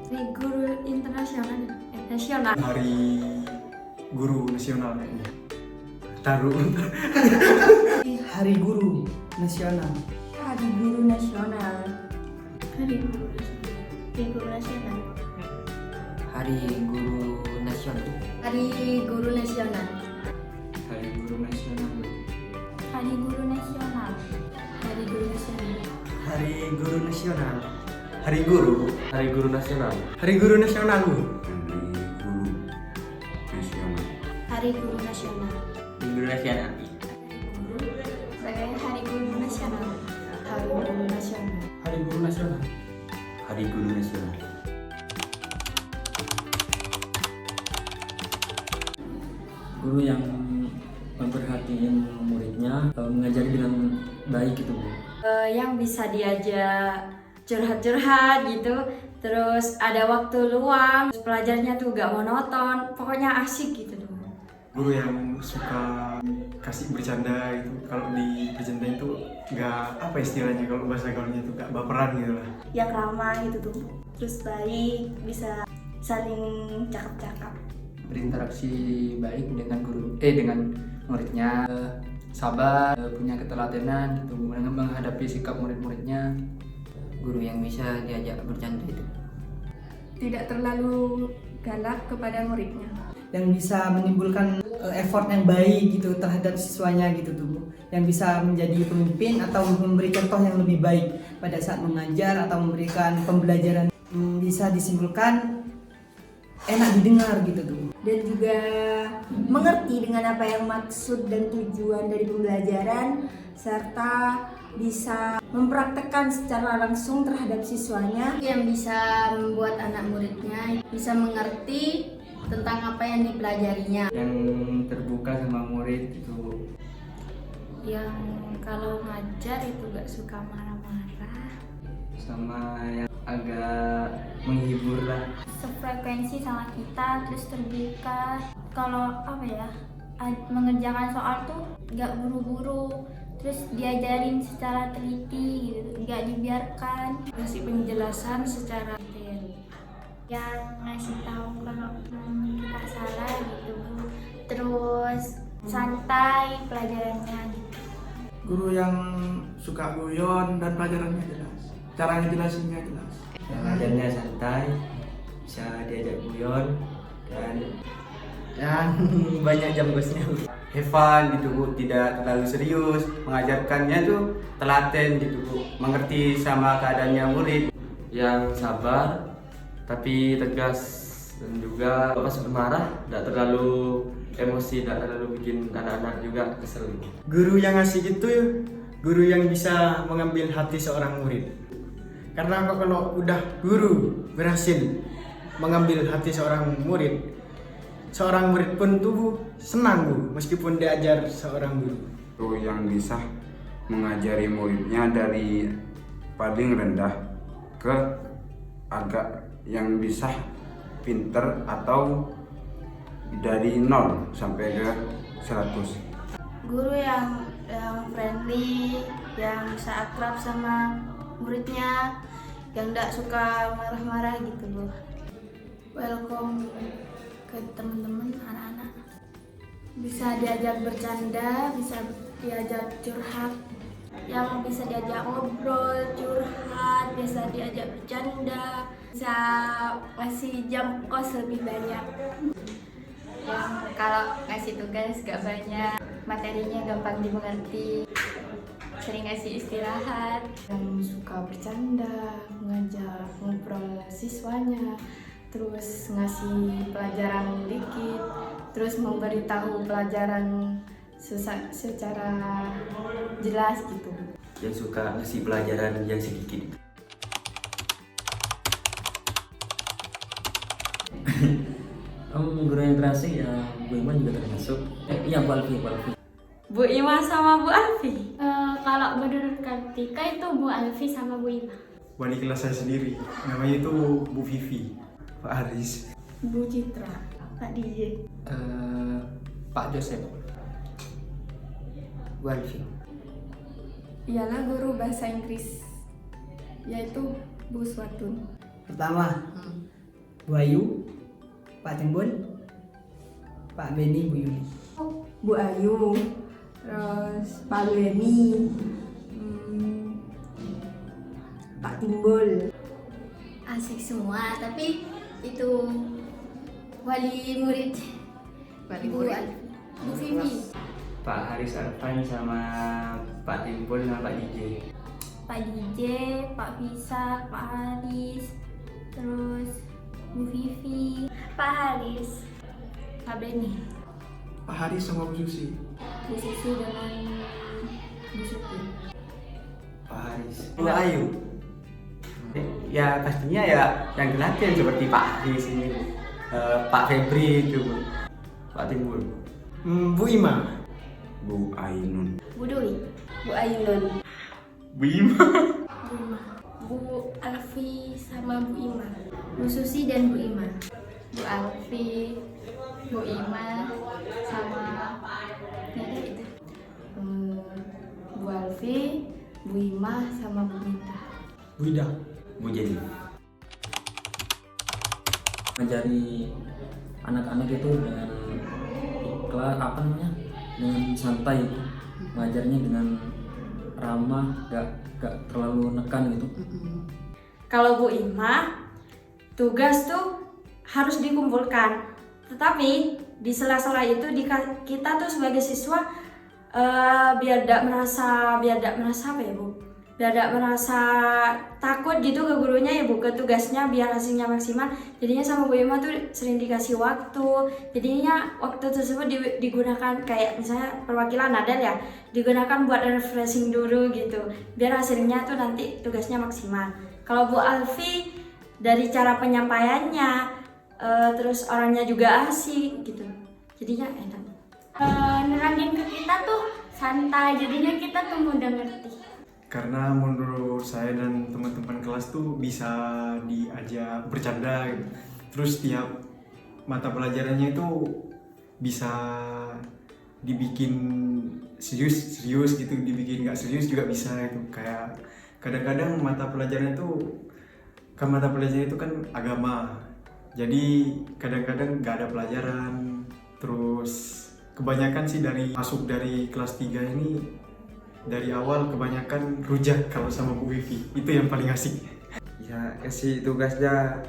Hari Guru Internasional. Nasional. Hari Guru Nasional kayaknya. Taruh. Hari Guru Nasional. Hari Guru Nasional. Hari Guru Nasional. Hari Guru Nasional. Hari Guru Nasional. Hari Guru Nasional. Hari Guru Nasional. Hari Guru Nasional. Hari Guru Nasional. Hari Guru Nasional. Hari Guru. Hari Guru Nasional. Hari Guru Nasional. Hari Guru Nasional. Guru Nasional. Saya Hari Guru Nasional. Hari Guru Nasional. Hari Guru Nasional. Hari Guru Nasional. Guru yang memperhatikan muridnya, mengajari dengan baik gitu Bu. Yang bisa diajak curhat-curhat gitu, terus ada waktu luang, pelajarnya tuh gak monoton, pokoknya asik gitu tuh. Guru yang suka kasih bercanda gitu. Kalau di bercanda itu nggak apa istilahnya, kalau bahasa gaulnya itu nggak baperan gitu lah. Yang ramah gitu tuh, terus baik, bisa saling cakap-cakap. Berinteraksi baik dengan dengan muridnya, sabar, punya ketelatenan gitu menghadapi sikap murid-muridnya. Guru yang bisa diajak bercanda itu. Tidak terlalu galak kepada muridnya. Yang bisa menimbulkan effort yang baik gitu terhadap siswanya gitu tuh Bu. Yang bisa menjadi pemimpin atau memberi contoh yang lebih baik pada saat mengajar atau memberikan pembelajaran. Bisa disimpulkan enak didengar gitu tuh. Dan juga mengerti dengan apa yang maksud dan tujuan dari pembelajaran, serta bisa mempraktekkan secara langsung terhadap siswanya, Yang bisa membuat anak muridnya bisa mengerti tentang apa yang dipelajarinya. Yang terbuka sama murid itu. Yang kalau ngajar itu gak suka marah-marah. Sama yang agak menghibur lah. Sefrekuensi sama kita, terus terbuka. Kalau mengerjakan soal tuh nggak buru-buru, terus diajarin secara teliti gitu, nggak dibiarkan. Kasih penjelasan secara detail. Yang ngasih tahu kalau kita salah gitu, terus santai pelajarannya gitu. Guru yang suka guyon dan pelajarannya jelas, cara ngejelasinnya jelas. Yang ajarnya santai, bisa diajak guyon, dan yang banyak jam gosnya. Have fun gitu Bu, tidak terlalu serius, mengajarkannya tuh telaten gitu Bu, mengerti sama keadaannya murid. Yang sabar tapi tegas, dan juga pas marah tidak terlalu emosi, tidak terlalu bikin anak-anak juga kesel. Guru yang asik itu guru yang bisa mengambil hati seorang murid. Karena kalau udah guru berhasil mengambil hati seorang murid pun tuh senang Bu, meskipun diajar seorang guru. Guru yang bisa mengajari muridnya dari paling rendah ke agak yang bisa pinter, atau dari 0 sampai ke 100. Guru yang friendly, yang bisa akrab sama muridnya, yang gak suka marah-marah gitu Bu. Welcome ke teman-teman anak-anak, bisa diajak bercanda, bisa diajak curhat, yang bisa diajak ngobrol, curhat, bisa diajak bercanda, bisa ngasih jam kos lebih banyak. Yang kalau ngasih tugas gak banyak, materinya gampang dimengerti, sering ngasih istirahat. Yang suka bercanda, ngajak ngobrol siswanya, terus ngasih pelajaran dikit, terus memberitahu pelajaran secara jelas gitu. Yang suka ngasih pelajaran yang sedikit. Guru yang terasik ya Bu Iman juga termasuk. Iya Bu Alfi. Bu Ima sama Bu Alfi. Kalau menurut Kartika itu Bu Alfi sama Bu Ima. Wali kelas saya sendiri, namanya itu Bu Vivi, Pak Haris, Bu Citra, Pak DJ, Pak Joseph, Bu Alfi. ialah guru bahasa Inggris, yaitu Bu Swatun. Pertama, Bu Ayu, Pak Timbul, Pak Beni, Bu Yuni. Bu Ayu, terus Pak Beni, Pak Timbul. Asik semua, tapi itu wali murid Bu Vivi. Pak Haris Arfan sama Pak Timbul sama Pak DJ. Pak DJ, Pak Bisa, Pak Haris, terus Bu Vivi, Pak Haris, Pak Beni, Pak Haris sama Bu Susi. Bu Susi dengan Bu Suti. Pak Haris. Bu Ayu. Ya pastinya ya yang telaten seperti Pak Haris ini, Pak Febri itu, Pak Timbul. Bu Ima. Bu Ainun. Bu Dwi, Bu Ainun, Bu Ima. Bu Alfi sama Bu Ima, Bu Susi dan Bu Ima, Bu Alfi, Bu Ima sama itu. Bu Alfi, Bu Ima sama Bu Minta. Bu Ida. Bu Jenny. Mengajari anak-anak itu dengan ikhlas, dengan santai itu, mengajarnya dengan ramah, gak terlalu nekan gitu. Kalau Bu Ima, tugas tuh harus dikumpulkan. Tetapi di sela-sela itu kita tuh sebagai siswa biar tidak merasa apa ya Bu? Biar tidak merasa takut gitu ke gurunya ya Bu, ke tugasnya biar hasilnya maksimal. Jadinya sama Bu Ima tuh sering dikasih waktu. Jadinya waktu tersebut digunakan kayak misalnya perwakilan Nadel ya, digunakan buat refreshing dulu gitu. Biar hasilnya tuh nanti tugasnya maksimal. Kalau Bu Alfi dari cara penyampaiannya, terus orangnya juga asik gitu. Jadinya enak. Nerangin ke kita tuh santai, jadinya kita tuh mudah ngerti. Karena menurut saya dan teman-teman kelas tuh bisa diajak bercanda gitu. Terus tiap mata pelajarannya itu bisa dibikin serius gitu, dibikin nggak serius juga bisa gitu. Kayak kadang-kadang mata pelajaran itu kan agama, jadi kadang-kadang nggak ada pelajaran. Terus kebanyakan sih masuk dari kelas 3 ini, dari awal kebanyakan rujak kalau sama Bu Vivi, itu yang paling asik. Ya kasih tugasnya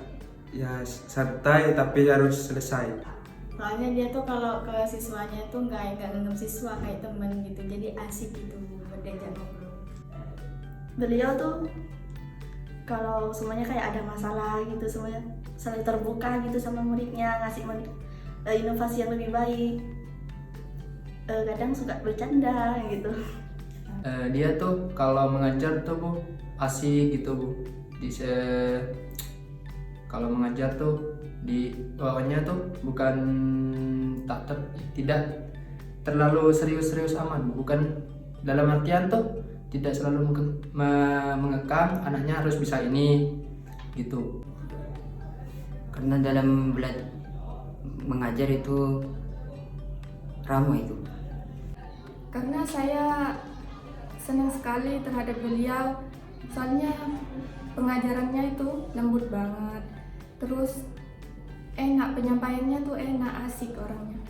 ya santai tapi harus selesai. Soalnya dia tuh kalau ke siswanya tuh nggak nganggap siswa kayak temen gitu, jadi asik gitu diajak ngobrol. Beliau tuh kalau semuanya kayak ada masalah gitu, semuanya selalu terbuka gitu sama muridnya, ngasih inovasi yang lebih baik. Kadang suka bercanda gitu. Dia tuh kalau mengajar tuh Bu asik gitu Bu. Kalau mengajar tuh di bawahnya tuh bukan tidak terlalu serius-serius amat Bu. Bukan dalam artian tuh tidak selalu mengekang anaknya harus bisa ini gitu. Karena dalam mengajar itu ramah itu. Karena saya senang sekali terhadap beliau, soalnya pengajarannya itu lembut banget, terus enak, penyampaiannya tuh enak, asik orangnya.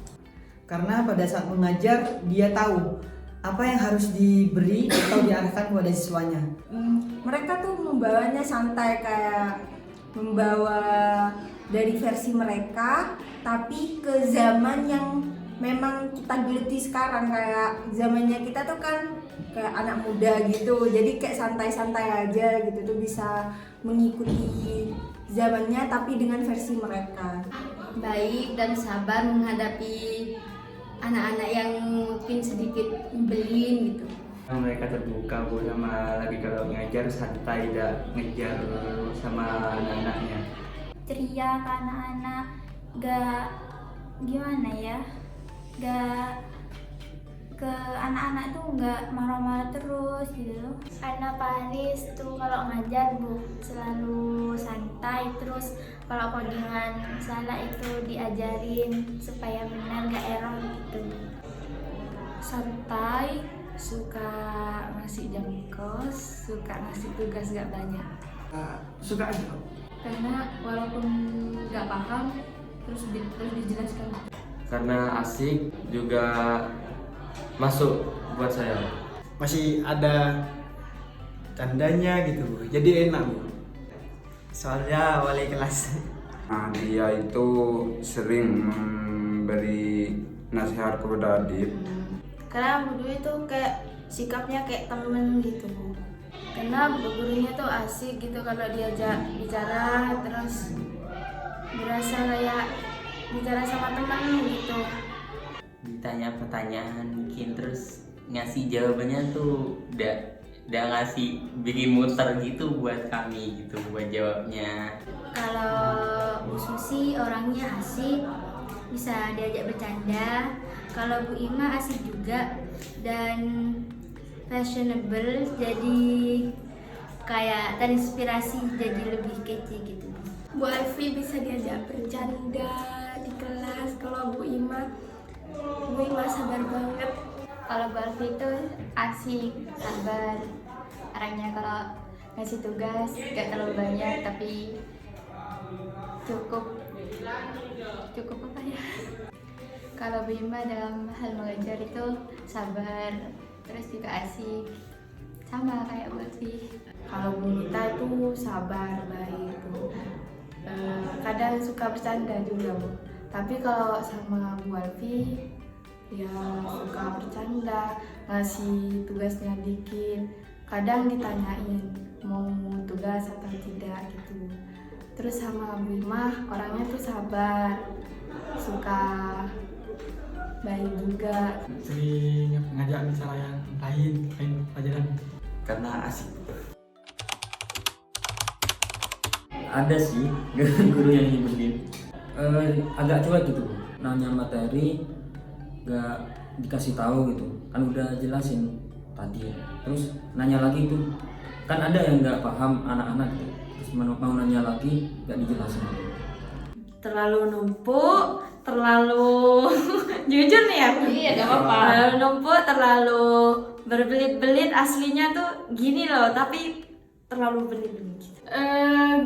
Karena pada saat mengajar dia tahu apa yang harus diberi atau diarahkan kepada siswanya. Mereka tuh membawanya santai, kayak membawa dari versi mereka tapi ke zaman yang memang kita geluti sekarang. Kayak zamannya kita tuh kan kayak anak muda gitu, jadi kayak santai-santai aja gitu tuh, bisa mengikuti zamannya tapi dengan versi mereka. Baik dan sabar menghadapi anak-anak yang mungkin sedikit nyebelin gitu. Mereka terbuka Bu, sama lagi kalau ngajar santai, tidak ngejar sama anak-anaknya. Ceria ke anak-anak, gak gimana ya, gak ke anak-anak tuh nggak marah-marah terus gitu loh. Anak Pak Haris tuh kalau ngajar Bu selalu santai, terus kalau codingan salah itu diajarin supaya benar nggak error gitu. Santai, suka ngasih jam kos, suka ngasih tugas nggak banyak. Suka aja. karena walaupun nggak paham terus dijelaskan. Karena asik juga masuk buat saya. Masih ada tandanya gitu Bu. Jadi enak Bu. Soalnya wali kelas. Nah, dia itu sering memberi nasihat kepada Adib. Karena Bu Dwi itu kayak sikapnya kayak temen gitu Bu. Karena gurunya tuh asik gitu kalau diajak bicara, terus berasa kayak bicara sama teman gitu. Ditanya pertanyaan mungkin terus ngasih jawabannya tuh udah ngasih bikin muter gitu buat kami gitu buat jawabnya. Kalau Bu Susi orangnya asik, bisa diajak bercanda. Kalau Bu Ima asik juga dan fashionable, jadi kayak terinspirasi jadi lebih kece gitu. Bu Alfi bisa diajak bercanda di kelas. Kalau Bu Ima sabar banget. Kalau Bu Alfi itu asik, sabar. Orangnya kalau ngasih tugas gak terlalu banyak tapi cukup apa ya? Kalau Bu Ima dalam hal mengajar itu sabar, terus juga asik, sama kayak Bu Alfi. Kalau Bu Nita itu sabar, baik Bu. Kadang suka bercanda juga Bu. Tapi kalau sama Bu Alfi ya suka bercanda, ngasih tugasnya dikit. Kadang ditanyain mau tugas atau tidak gitu. Terus sama Bu Ima orangnya tuh sabar, suka baik juga. Sering ngajak bicara yang lain pelajaran. Karena asik. Ada sih guru yang nyebelin, agak cuek gitu, nanya materi gak dikasih tahu gitu, kan udah jelasin tadi, terus nanya lagi tuh, kan ada yang nggak paham anak-anak gitu, terus mau nanya lagi gak dijelasin. Terlalu numpuk, terlalu jujur nih ya. Iya, gak apa-apa. Terlalu numpuk, terlalu berbelit-belit, aslinya tuh gini loh, tapi terlalu belit-belit gitu.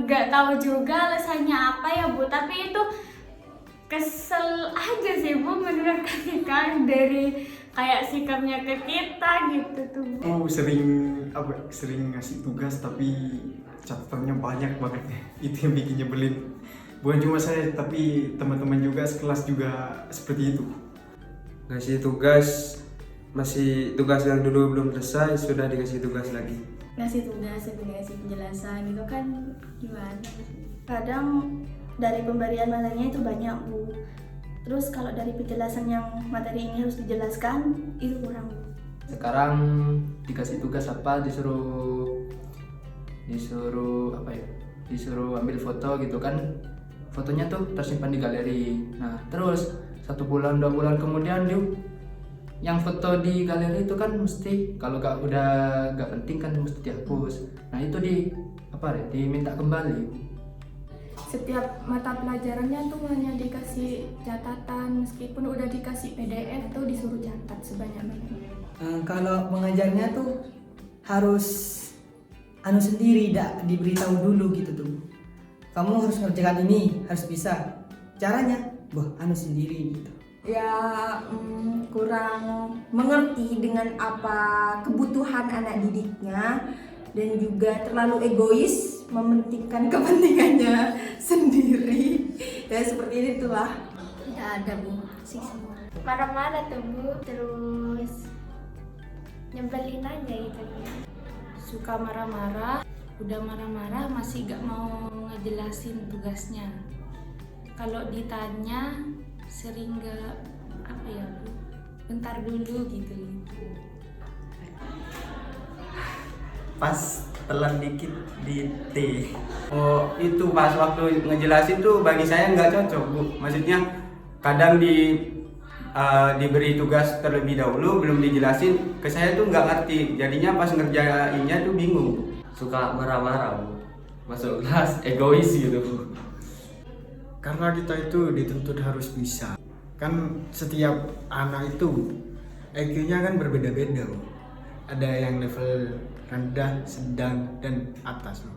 Gak tahu juga alasannya apa ya Bu, tapi itu kesel aja sih Bu menurut Kak dari kayak sikapnya ke kita gitu tuh Bu. Sering ngasih tugas tapi catatannya banyak banget. Itu yang bikin nyebelin. Bukan cuma saya tapi teman-teman juga sekelas juga seperti itu. Ngasih tugas, masih tugas yang dulu belum selesai sudah dikasih tugas lagi. Ngasih tugas, ngasih penjelasan gitu kan gimana. Kadang dari pemberian materinya itu banyak Bu. Terus kalau dari penjelasan yang materi ini harus dijelaskan itu kurang Bu. Sekarang dikasih tugas apa disuruh apa ya? Disuruh ambil foto gitu kan. Fotonya tuh tersimpan di galeri. Nah, terus 1 bulan 2 bulan kemudian yang foto di galeri itu kan mesti kalau udah gak penting kan mesti dihapus. Nah, itu diminta kembali. Setiap mata pelajarannya tuh hanya dikasih catatan, meskipun udah dikasih PDF tuh disuruh catat sebanyak-banyaknya. Kalau mengajarnya tuh harus sendiri, tidak diberitahu dulu gitu tuh. Kamu harus ngerjakan ini, harus bisa. Caranya, sendiri gitu. Ya kurang mengerti dengan apa kebutuhan anak didiknya dan juga terlalu egois mementingkan kepentingannya sendiri. Ya seperti itulah. Tidak ada Bu, asik semua. Marah-marah tuh Bu, terus nyebelin aja gitu. Suka marah-marah, udah marah-marah masih gak mau ngejelasin tugasnya. Kalau ditanya sering gak Bu, bentar dulu gitu. Pas telan dikit di T. Oh, itu pas waktu ngejelasin tuh bagi saya nggak cocok Bu. Maksudnya kadang diberi tugas terlebih dahulu belum dijelasin, ke saya tuh nggak ngerti. Jadinya pas ngerjainnya tuh bingung. Suka marah-marah Bu. Masuk kelas egois gitu Bu. Karena kita itu dituntut harus bisa. Kan setiap anak itu IQ-nya kan berbeda-beda Bu. Ada yang level rendah, sedang, dan atas loh.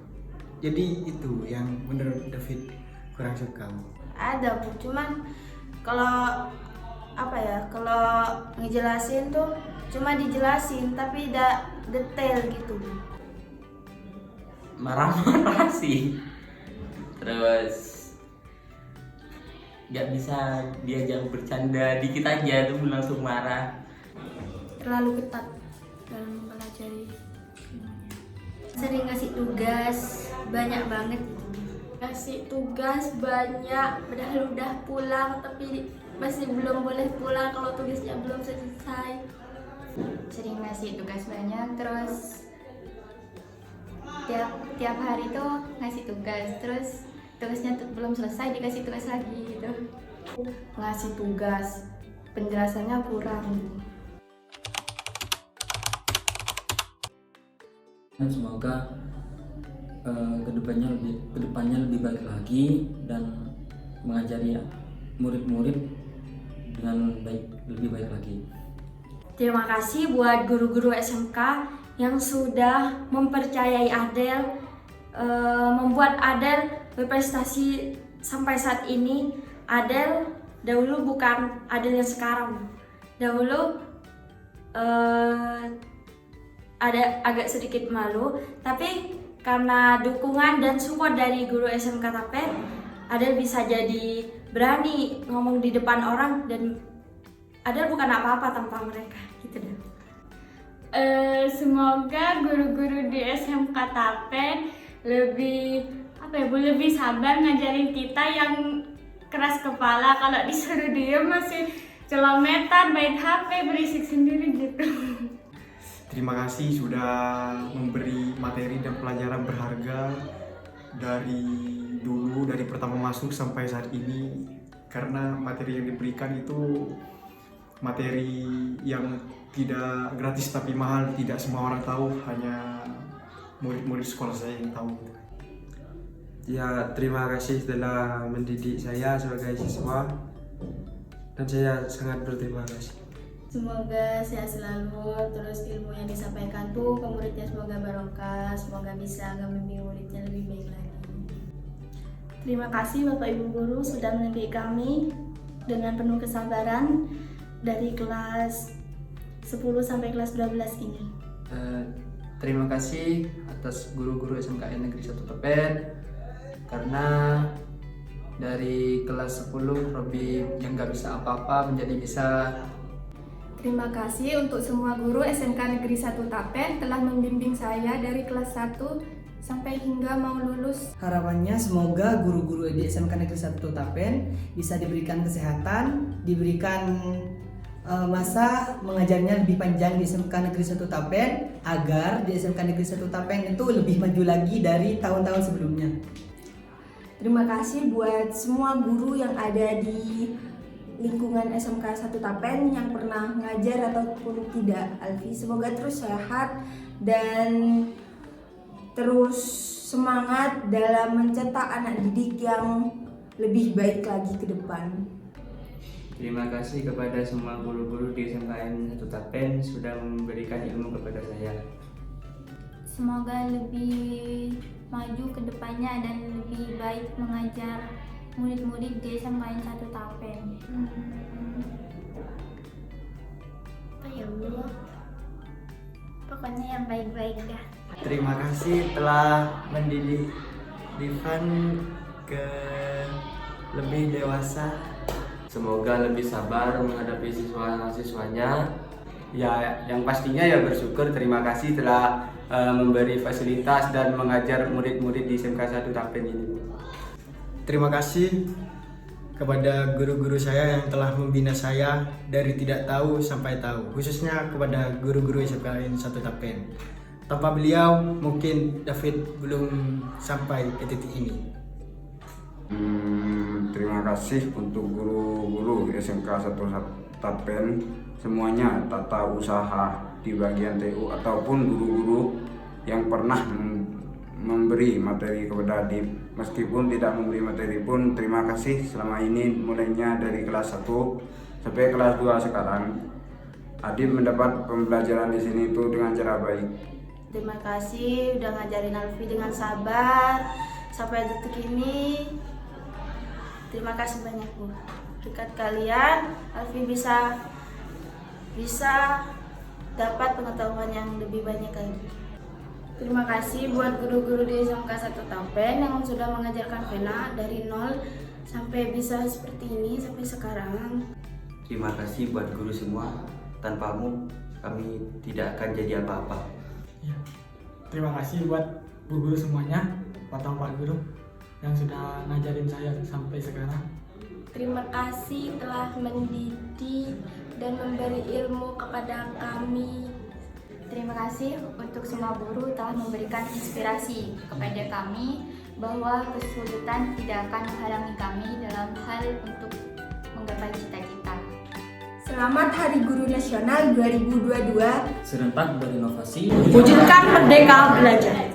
Jadi itu yang menurut David kurang suka. Ada Bu, cuman kalau kalau ngejelasin tuh cuma dijelasin tapi tidak detail gitu. Marah-marah sih, terus nggak bisa diajak bercanda dikit aja tuh langsung marah. Terlalu ketat dalam mempelajari. Sering ngasih tugas banyak banget gitu. Kasih tugas banyak, padahal udah pulang tapi masih belum boleh pulang kalau tugasnya belum selesai. Sering ngasih tugas banyak, terus tiap hari tuh ngasih tugas, terus tugasnya belum selesai dikasih tugas lagi gitu. Ngasih tugas, penjelasannya kurang. Dan semoga kedepannya lebih baik lagi dan mengajari murid-murid dengan lebih baik lagi. Terima kasih buat guru-guru SMK yang sudah mempercayai Adel, membuat Adel berprestasi sampai saat ini. Adel dahulu bukan Adel yang sekarang. Dahulu ada agak sedikit malu, tapi karena dukungan dan support dari guru SMK Tapen, Adel bisa jadi berani ngomong di depan orang dan Adel bukan apa-apa tanpa mereka, gitu deh. Semoga guru-guru di SMK Tapen lebih sabar ngajarin kita yang keras kepala. Kalau disuruh diem masih celometan, main HP, berisik sendiri gitu. Terima kasih sudah memberi materi dan pelajaran berharga dari dulu, dari pertama masuk sampai saat ini. Karena materi yang diberikan itu materi yang tidak gratis tapi mahal, tidak semua orang tahu, hanya murid-murid sekolah saya yang tahu. Ya, terima kasih telah mendidik saya sebagai siswa dan saya sangat berterima kasih. Semoga sehat selalu, terus ilmu yang disampaikan tuh ke muridnya semoga barokah, semoga bisa membimbing muridnya lebih baik lagi. Terima kasih Bapak Ibu Guru sudah mendidik kami dengan penuh kesabaran dari kelas 10 sampai kelas 12 ini. Terima kasih atas guru-guru SMKN Negeri 1 Tapen, karena dari kelas 10 Robi yang gak bisa apa-apa menjadi bisa. Terima kasih untuk semua guru SMK Negeri 1 Tapen telah membimbing saya dari kelas 1 sampai hingga mau lulus. Harapannya semoga guru-guru di SMK Negeri 1 Tapen bisa diberikan kesehatan, diberikan masa mengajarnya lebih panjang di SMK Negeri 1 Tapen, agar di SMK Negeri 1 Tapen itu lebih maju lagi dari tahun-tahun sebelumnya. Terima kasih buat semua guru yang ada di lingkungan SMK 1 Tapen yang pernah ngajar ataupun tidak. Alfi, semoga terus sehat dan terus semangat dalam mencetak anak didik yang lebih baik lagi ke depan. Terima kasih kepada semua guru-guru di SMKN 1 Tapen sudah memberikan ilmu kepada saya. Semoga lebih maju ke depannya dan lebih baik mengajar murid-murid di SMKN 1 Tapen. Apa ya Bu? Pokoknya yang baik-baik ya. Terima kasih telah mendidik Divan ke lebih dewasa. Semoga lebih sabar menghadapi siswa-siswanya. Ya, yang pastinya ya bersyukur, terima kasih telah memberi fasilitas dan mengajar murid-murid di SMK 1 Tapen ini. Terima kasih kepada guru-guru saya yang telah membina saya dari tidak tahu sampai tahu, khususnya kepada guru-guru SMK 1 Tapen. Tanpa beliau mungkin David belum sampai ke titik ini. Terima kasih untuk guru-guru SMK 1 Tapen semuanya, tata usaha di bagian TU ataupun guru-guru yang pernah memberi materi kepada Adib. Meskipun tidak memberi materi pun terima kasih selama ini, mulainya dari kelas 1 sampai kelas 2 sekarang. Adib mendapat pembelajaran di sini itu dengan cara baik. Terima kasih udah ngajarin Alfi dengan sabar sampai detik ini. Terima kasih banyak Bu. Berkat kalian, Alfi bisa dapat pengetahuan yang lebih banyak lagi. Terima kasih buat guru-guru di SMK 1 Tapen yang sudah mengajarkan Vena dari nol sampai bisa seperti ini sampai sekarang. Terima kasih buat guru semua. Tanpamu kami tidak akan jadi apa-apa. Ya. Terima kasih buat bu guru semuanya, Pak Guru yang sudah ngajarin saya sampai sekarang. Terima kasih telah mendidik dan memberi ilmu kepada kami. Terima kasih untuk semua guru telah memberikan inspirasi kepada kami bahwa kesulitan tidak akan menghalangi kami dalam hal untuk menggapai cita-cita. Selamat Hari Guru Nasional 2022. Serentak berinovasi. Wujudkan merdeka belajar.